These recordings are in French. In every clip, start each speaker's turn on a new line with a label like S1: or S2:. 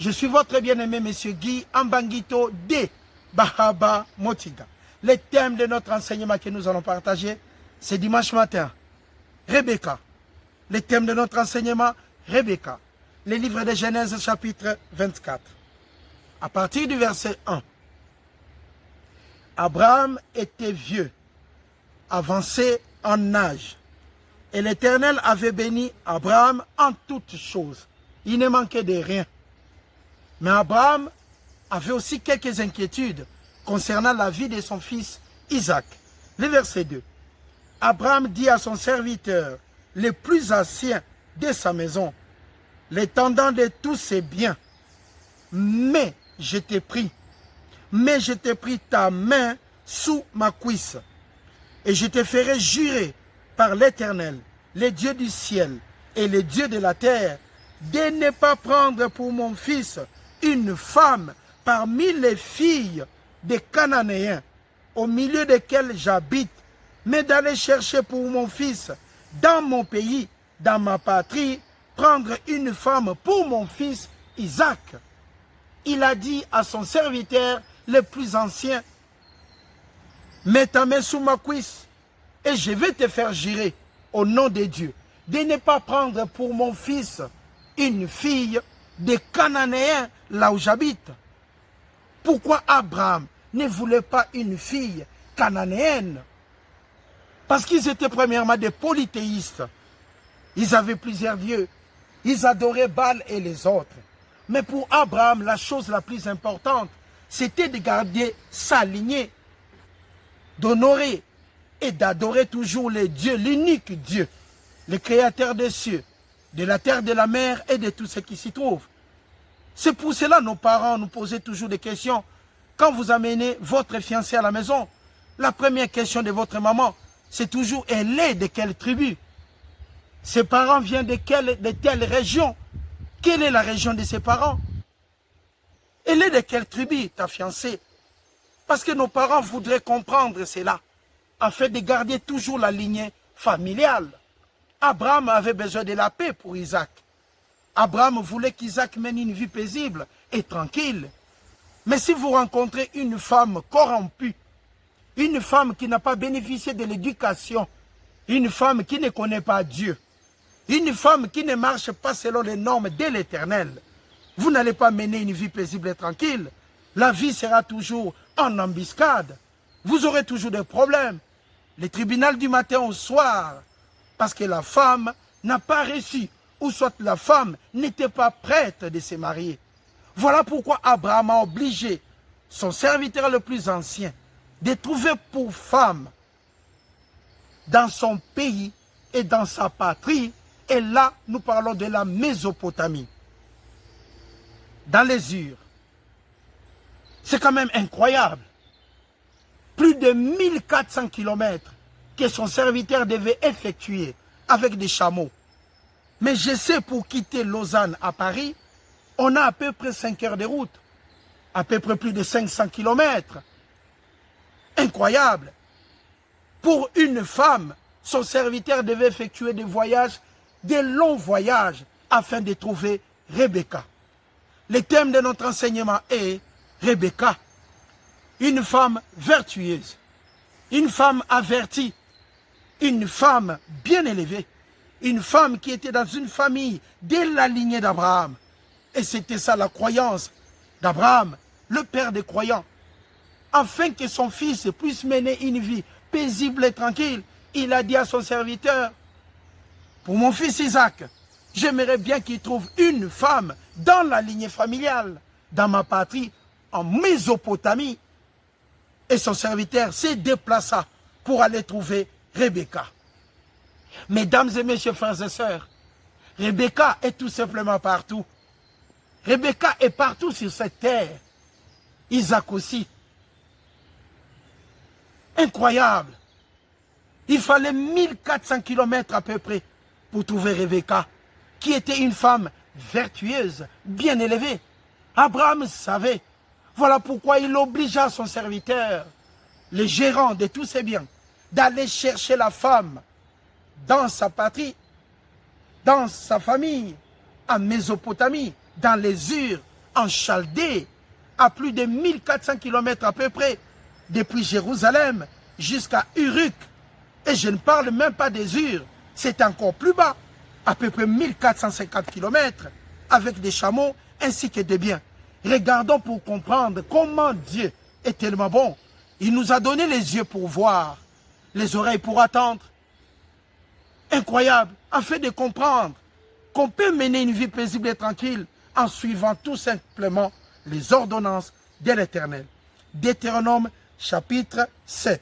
S1: Je suis votre bien-aimé, Monsieur Guy Ambangito de Bahaba Motiga. Le thème de notre enseignement que nous allons partager, c'est dimanche matin. Rebecca. Le thème de notre enseignement, Rebecca. Le livre de Genèse, chapitre 24. À partir du verset 1. Abraham était vieux, avancé en âge. Et l'Éternel avait béni Abraham en toutes choses. Il ne manquait de rien. Mais Abraham avait aussi quelques inquiétudes concernant la vie de son fils Isaac. Le verset 2. Abraham dit à son serviteur, le plus ancien de sa maison, l'étendant de tous ses biens, mais je t'ai pris ta main sous ma cuisse, et je te ferai jurer par l'Éternel, le Dieu du ciel et le Dieu de la terre, de ne pas prendre pour mon fils une femme parmi les filles des Cananéens, au milieu desquels j'habite, mais d'aller chercher pour mon fils, dans mon pays, dans ma patrie, prendre une femme pour mon fils Isaac. Il a dit à son serviteur le plus ancien, mets ta main sous ma cuisse, et je vais te faire jurer, au nom de Dieu, de ne pas prendre pour mon fils une fille des Cananéens, là où j'habite. Pourquoi Abraham ne voulait pas une fille cananéenne? Parce qu'ils étaient premièrement des polythéistes. Ils avaient plusieurs dieux. Ils adoraient Baal et les autres. Mais pour Abraham, la chose la plus importante, c'était de garder sa lignée, d'honorer et d'adorer toujours le Dieu, l'unique Dieu, le créateur des cieux, de la terre, de la mer et de tout ce qui s'y trouve. C'est pour cela que nos parents nous posaient toujours des questions. Quand vous amenez votre fiancé à la maison, la première question de votre maman, c'est toujours, elle est de quelle tribu? Ses parents viennent de telle région? Quelle est la région de ses parents? Elle est de quelle tribu, ta fiancée? Parce que nos parents voudraient comprendre cela, afin de garder toujours la lignée familiale. Abraham avait besoin de la paix pour Isaac. Abraham voulait qu'Isaac mène une vie paisible et tranquille. Mais si vous rencontrez une femme corrompue, une femme qui n'a pas bénéficié de l'éducation, une femme qui ne connaît pas Dieu, une femme qui ne marche pas selon les normes de l'Éternel, vous n'allez pas mener une vie paisible et tranquille. La vie sera toujours en embuscade. Vous aurez toujours des problèmes. Le tribunal du matin au soir, parce que la femme n'a pas reçu, ou soit la femme n'était pas prête de se marier. Voilà pourquoi Abraham a obligé son serviteur le plus ancien de trouver pour femme dans son pays et dans sa patrie. Et là, nous parlons de la Mésopotamie, dans les Urs. C'est quand même incroyable. Plus de 1400 kilomètres que son serviteur devait effectuer avec des chameaux. Mais je sais, pour quitter Lausanne à Paris, on a à peu près 5 heures de route. À peu près plus de 500 kilomètres. Incroyable. Pour une femme, son serviteur devait effectuer des voyages, des longs voyages, afin de trouver Rebecca. Le thème de notre enseignement est Rebecca. Une femme vertueuse, une femme avertie, une femme bien élevée, une femme qui était dans une famille de la lignée d'Abraham. Et c'était ça la croyance d'Abraham, le père des croyants. Afin que son fils puisse mener une vie paisible et tranquille, il a dit à son serviteur, pour mon fils Isaac, j'aimerais bien qu'il trouve une femme dans la lignée familiale, dans ma patrie, en Mésopotamie. Et son serviteur s'est déplacé pour aller trouver Rebecca. Mesdames et messieurs, frères et sœurs, Rebecca est tout simplement partout. Rebecca est partout sur cette terre. Isaac aussi. Incroyable. Il fallait 1400 kilomètres à peu près pour trouver Rebecca, qui était une femme vertueuse, bien élevée. Abraham savait. Voilà pourquoi il obligea son serviteur, le gérant de tous ses biens, d'aller chercher la femme dans sa patrie, dans sa famille, en Mésopotamie, dans les Urs, en Chaldée, à plus de 1400 km à peu près, depuis Jérusalem jusqu'à Uruk. Et je ne parle même pas des Urs, c'est encore plus bas, à peu près 1450 km, avec des chameaux ainsi que des biens. Regardons pour comprendre comment Dieu est tellement bon. Il nous a donné les yeux pour voir, les oreilles pour attendre. Incroyable, afin de comprendre qu'on peut mener une vie paisible et tranquille en suivant tout simplement les ordonnances de l'Éternel. Deutéronome chapitre 7.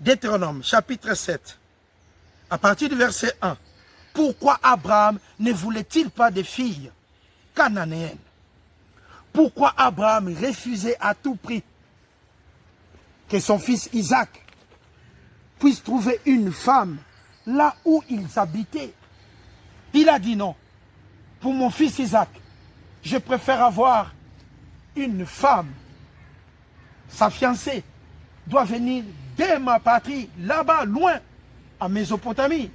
S1: Deutéronome chapitre 7, à partir du verset 1. Pourquoi Abraham ne voulait-il pas de filles cananéennes? Pourquoi Abraham refusait à tout prix que son fils Isaac puisse trouver une femme là où ils habitaient? Il a dit non. Pour mon fils Isaac, je préfère avoir une femme. Sa fiancée doit venir de ma patrie, là-bas, loin, en Mésopotamie.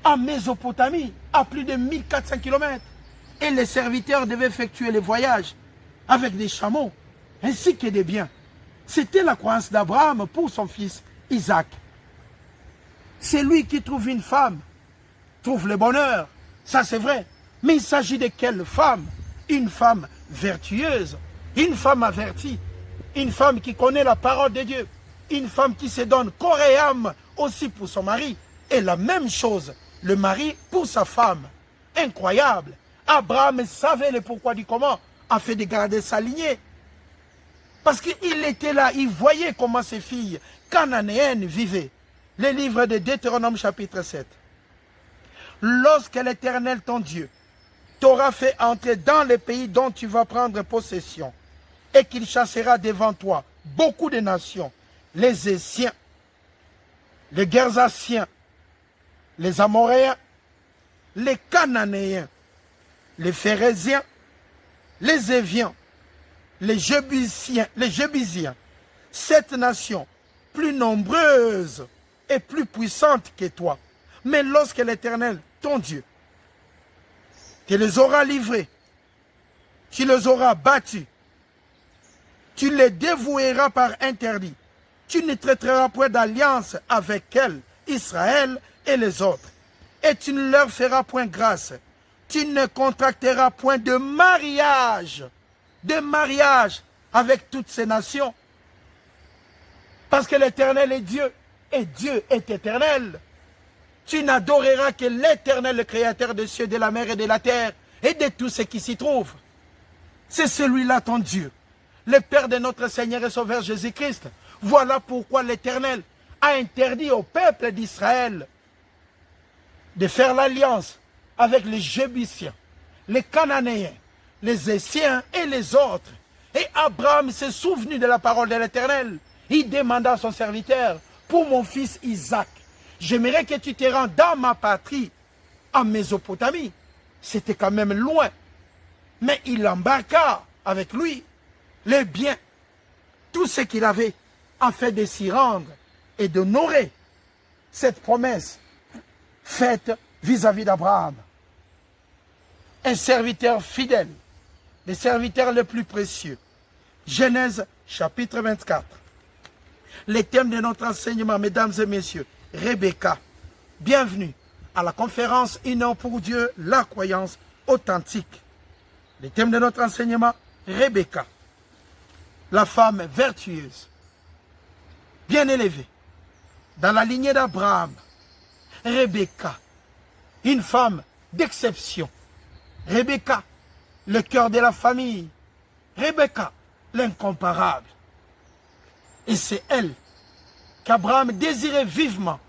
S1: En Mésopotamie, à plus de 1400 km. Et les serviteurs devaient effectuer les voyages avec des chameaux, ainsi que des biens. C'était la croyance d'Abraham pour son fils Isaac. C'est lui qui trouve une femme, trouve le bonheur, ça c'est vrai. Mais il s'agit de quelle femme? Une femme vertueuse, une femme avertie, une femme qui connaît la parole de Dieu, une femme qui se donne corps et âme aussi pour son mari. Et la même chose, le mari pour sa femme. Incroyable. Abraham savait le pourquoi du comment, afin de garder sa lignée. Parce qu'il était là, il voyait comment ses filles cananéennes vivaient. Le livre de Deutéronome chapitre 7. Lorsque l'Éternel ton Dieu t'aura fait entrer dans le pays dont tu vas prendre possession, et qu'il chassera devant toi beaucoup de nations, les Essiens, les Gersaciens, les Amoréens, les Cananéens, les Phérésiens, les Éviens, les Jébusiens, cette nation plus nombreuse et plus puissante que toi. Mais lorsque l'Éternel, ton Dieu, te les aura livrés, tu les auras battus, tu les dévoueras par interdit, tu ne traiteras point d'alliance avec elles, Israël et les autres, et tu ne leur feras point grâce, tu ne contracteras point de mariage avec toutes ces nations, parce que l'Éternel est Dieu, et Dieu est éternel. Tu n'adoreras que l'Éternel, le Créateur des cieux, de la mer et de la terre, et de tout ce qui s'y trouve. C'est celui-là ton Dieu, le Père de notre Seigneur et Sauveur Jésus-Christ. Voilà pourquoi l'Éternel a interdit au peuple d'Israël de faire l'alliance avec les Jébusiens, les Cananéens, les Essiens et les autres. Et Abraham s'est souvenu de la parole de l'Éternel. Il demanda à son serviteur, pour mon fils Isaac, j'aimerais que tu te rendes dans ma patrie, en Mésopotamie. C'était quand même loin. Mais il embarqua avec lui les biens, tout ce qu'il avait, afin de s'y rendre et d'honorer cette promesse faite vis-à-vis d'Abraham. Un serviteur fidèle, le serviteur le plus précieux. Genèse chapitre 24. Le thème de notre enseignement, mesdames et messieurs, Rebecca. Bienvenue à la conférence Une heure pour Dieu, la croyance authentique. Le thème de notre enseignement, Rebecca. La femme vertueuse, bien élevée, dans la lignée d'Abraham. Rebecca, une femme d'exception. Rebecca, le cœur de la famille. Rebecca, l'incomparable. Et c'est elle qu'Abraham désirait vivement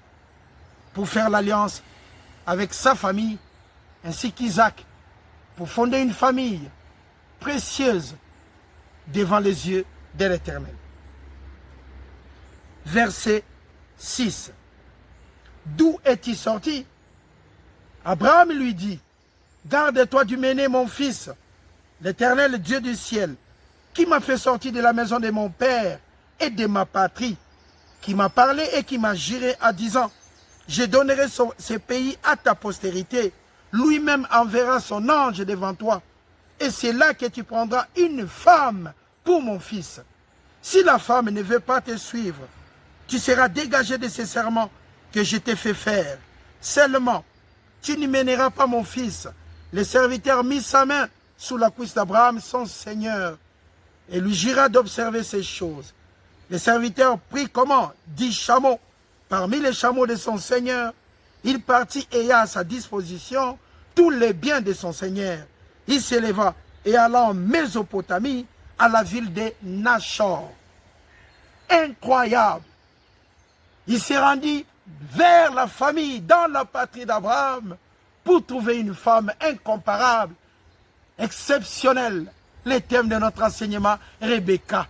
S1: pour faire l'alliance avec sa famille, ainsi qu'Isaac, pour fonder une famille précieuse devant les yeux de l'Éternel. Verset 6. D'où es-tu sorti? Abraham lui dit, garde-toi du mener mon fils, l'Éternel Dieu du ciel, qui m'a fait sortir de la maison de mon père et de ma patrie, qui m'a parlé et qui m'a juré à 10 ans, je donnerai ce pays à ta postérité, lui-même enverra son ange devant toi. Et c'est là que tu prendras une femme pour mon fils. Si la femme ne veut pas te suivre, tu seras dégagé de ces serments que je t'ai fait faire. Seulement, tu n'y mèneras pas mon fils. Le serviteur mit sa main sous la cuisse d'Abraham, son seigneur, et lui jura d'observer ces choses. Le serviteur prit comment 10 chameaux. Parmi les chameaux de son seigneur, il partit et ayant à sa disposition tous les biens de son seigneur. Il s'éleva et alla en Mésopotamie, à la ville de Nachor. Incroyable! Il s'est rendu vers la famille, dans la patrie d'Abraham, pour trouver une femme incomparable, exceptionnelle. Les thèmes de notre enseignement, Rebecca.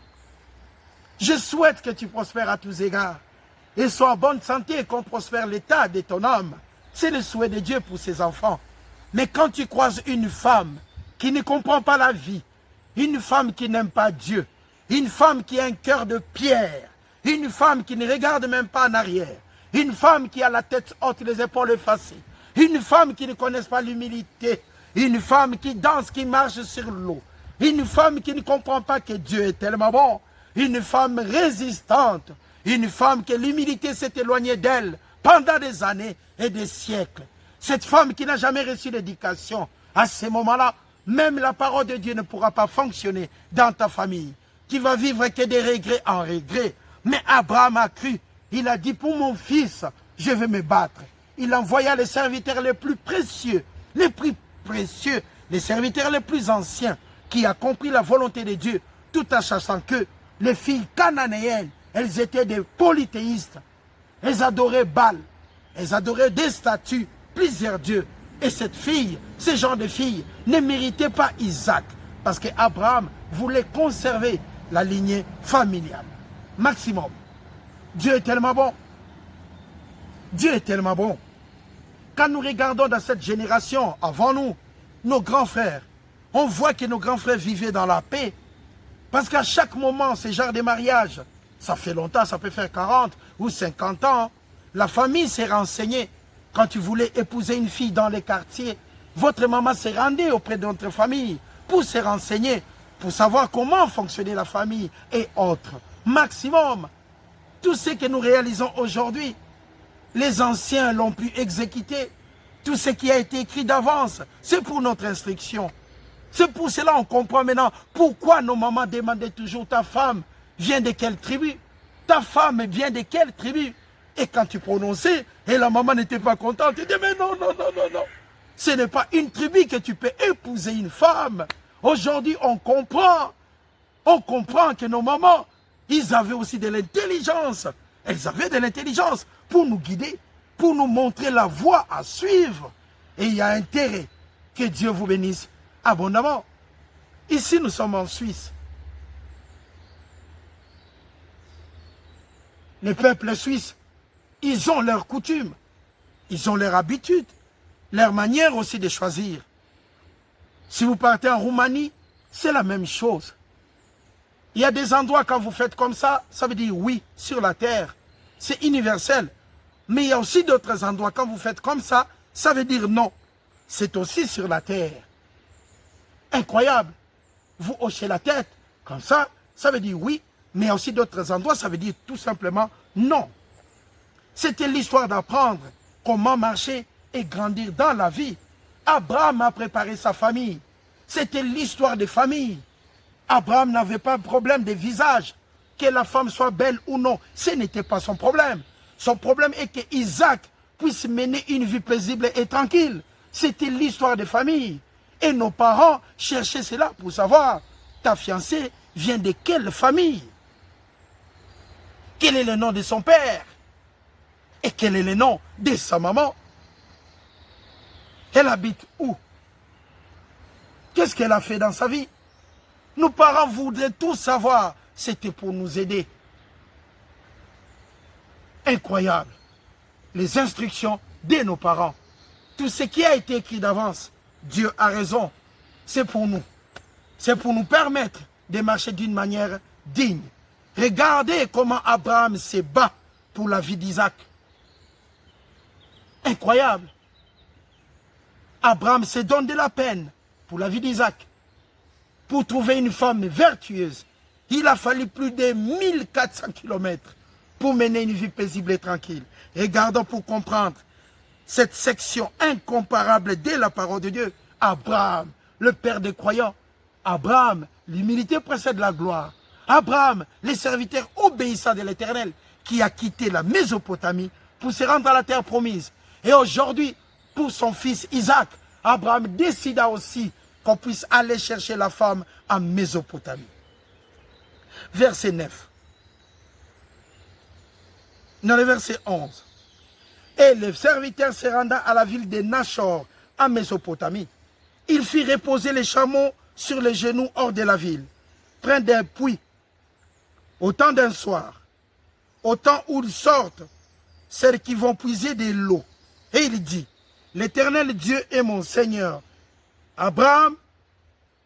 S1: Je souhaite que tu prospères à tous égards et sois en bonne santé et qu'on prospère l'état de ton âme. C'est le souhait de Dieu pour ses enfants. Mais quand tu croises une femme qui ne comprend pas la vie, une femme qui n'aime pas Dieu, une femme qui a un cœur de pierre, une femme qui ne regarde même pas en arrière, une femme qui a la tête haute, les épaules effacées, une femme qui ne connaît pas l'humilité, une femme qui danse, qui marche sur l'eau, une femme qui ne comprend pas que Dieu est tellement bon, une femme résistante, une femme que l'humilité s'est éloignée d'elle pendant des années et des siècles. Cette femme qui n'a jamais reçu l'éducation, à ce moment-là, même la parole de Dieu ne pourra pas fonctionner dans ta famille. Tu vas vivre que des regrets en regrets. Mais Abraham a cru. Il a dit, pour mon fils, je vais me battre. Il envoya les serviteurs les plus précieux, les serviteurs les plus anciens, qui a compris la volonté de Dieu, tout en sachant que les filles cananéennes, elles étaient des polythéistes. Elles adoraient Baal, elles adoraient des statues, plusieurs dieux. Et cette fille, ce genre de fille, ne méritait pas Isaac, parce qu'Abraham voulait conserver la lignée familiale. Maximum. Dieu est tellement bon. Dieu est tellement bon. Quand nous regardons dans cette génération, avant nous, nos grands frères, on voit que nos grands frères vivaient dans la paix. Parce qu'à chaque moment, ce genre de mariage, ça fait longtemps, ça peut faire 40 ou 50 ans, la famille s'est renseignée. Quand tu voulais épouser une fille dans les quartiers, votre maman s'est rendue auprès de notre famille pour se renseigner, pour savoir comment fonctionnait la famille et autres. Maximum. Tout ce que nous réalisons aujourd'hui, les anciens l'ont pu exécuter. Tout ce qui a été écrit d'avance, c'est pour notre instruction. C'est pour cela qu'on comprend maintenant pourquoi nos mamans demandaient toujours ta femme vient de quelle tribu? Ta femme vient de quelle tribu? Et quand tu prononçais, et la maman n'était pas contente, tu dis mais non, non, non, non, non. Ce n'est pas une tribu que tu peux épouser une femme. Aujourd'hui, on comprend que nos mamans, ils avaient aussi de l'intelligence. Elles avaient de l'intelligence pour nous guider, pour nous montrer la voie à suivre. Et il y a intérêt que Dieu vous bénisse abondamment. Ici, nous sommes en Suisse. Les peuples suisses, ils ont leurs coutumes, ils ont leurs habitudes, leur manière aussi de choisir. Si vous partez en Roumanie, c'est la même chose. Il y a des endroits quand vous faites comme ça veut dire oui, sur la terre. C'est universel. Mais il y a aussi d'autres endroits quand vous faites comme ça veut dire non. C'est aussi sur la terre. Incroyable. Vous hochez la tête, comme ça veut dire oui. Mais il y a aussi d'autres endroits, ça veut dire tout simplement non. C'était l'histoire d'apprendre comment marcher et grandir dans la vie. Abraham a préparé sa famille. C'était l'histoire des familles. Abraham n'avait pas de problème de visage. Que la femme soit belle ou non, ce n'était pas son problème. Son problème est que Isaac puisse mener une vie paisible et tranquille. C'était l'histoire des familles. Et nos parents cherchaient cela pour savoir, ta fiancée vient de quelle famille? Quel est le nom de son père? Et quel est le nom de sa maman? Elle habite où? Qu'est-ce qu'elle a fait dans sa vie? Nos parents voudraient tout savoir. C'était pour nous aider. Incroyable. Les instructions de nos parents. Tout ce qui a été écrit d'avance, Dieu a raison. C'est pour nous. C'est pour nous permettre de marcher d'une manière digne. Regardez comment Abraham se bat pour la vie d'Isaac. Incroyable. Abraham se donne de la peine pour la vie d'Isaac. Pour trouver une femme vertueuse, il a fallu plus de 1400 kilomètres pour mener une vie paisible et tranquille. Regardons pour comprendre cette section incomparable de la parole de Dieu. Abraham, le père des croyants. Abraham, l'humilité précède la gloire. Abraham, les serviteurs obéissants de l'Éternel, qui a quitté la Mésopotamie pour se rendre à la terre promise. Et aujourd'hui, pour son fils Isaac, Abraham décida aussi qu'on puisse aller chercher la femme en Mésopotamie. Verset 9. Dans le verset 11. Et le serviteur se renda à la ville de Nachor, en Mésopotamie. Il fit reposer les chameaux sur les genoux hors de la ville, près d'un puits, au temps d'un soir, au temps où ils sortent, celles qui vont puiser de l'eau. Et il dit, l'Éternel Dieu est mon Seigneur. Abraham,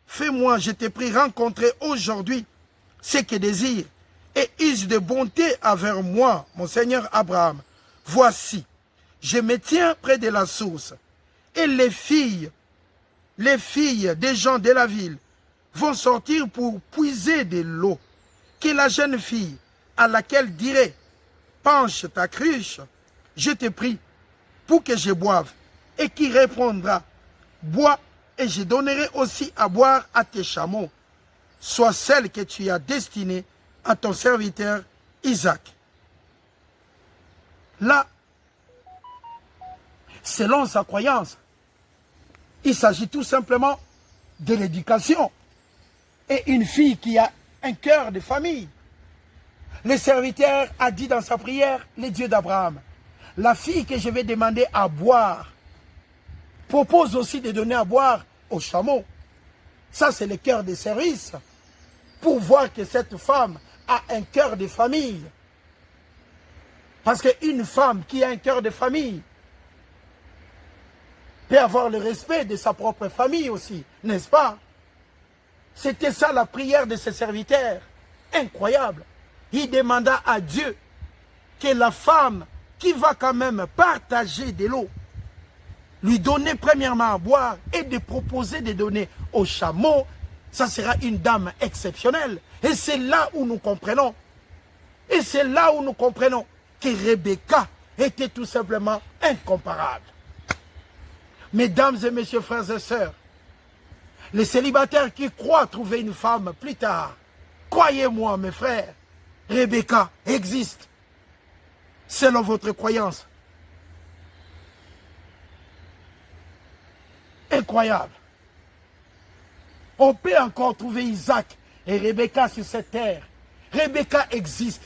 S1: fais-moi, je te prie, rencontrer aujourd'hui ce que désire, et use de bonté envers moi, mon Seigneur Abraham. Voici, je me tiens près de la source, et les filles des gens de la ville vont sortir pour puiser de l'eau. Que la jeune fille à laquelle dirait, penche ta cruche, je te prie, pour que je boive, et qui répondra, bois, et je donnerai aussi à boire à tes chameaux, soit celle que tu as destinée à ton serviteur Isaac. Là, selon sa croyance, il s'agit tout simplement de l'éducation. Et une fille qui a un cœur de famille. Le serviteur a dit dans sa prière, le Dieu d'Abraham, la fille que je vais demander à boire, propose aussi de donner à boire aux chameaux. Ça, c'est le cœur de service. Pour voir que cette femme a un cœur de famille. Parce qu'une femme qui a un cœur de famille peut avoir le respect de sa propre famille aussi, n'est-ce pas? C'était ça la prière de ses serviteurs. Incroyable. Il demanda à Dieu que la femme qui va quand même partager de l'eau, lui donner premièrement à boire et de proposer de donner aux chameaux, ça sera une dame exceptionnelle. Et c'est là où nous comprenons. Et c'est là où nous comprenons que Rebecca était tout simplement incomparable. Mesdames et messieurs, frères et sœurs, les célibataires qui croient trouver une femme plus tard, croyez-moi mes frères, Rebecca existe selon votre croyance. Incroyable. On peut encore trouver Isaac et Rebecca sur cette terre. Rebecca existe.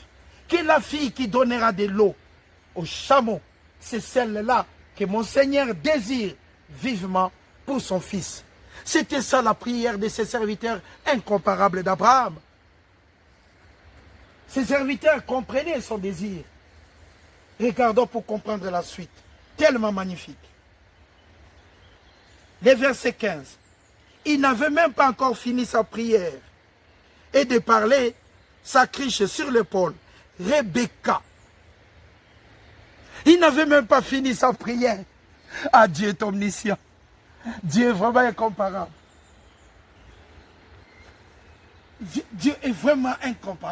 S1: Que la fille qui donnera de l'eau aux chameaux, c'est celle-là que mon Seigneur désire vivement pour son fils. C'était ça la prière de ses serviteurs incomparables d'Abraham. Ses serviteurs comprenaient son désir. Regardons pour comprendre la suite. Tellement magnifique. Le verset 15. Il n'avait même pas encore fini sa prière et de parler, sa cruche sur l'épaule. Rebecca. Il n'avait même pas fini sa prière. Ah, Dieu est omniscient. Dieu est vraiment incomparable. Dieu est vraiment incomparable.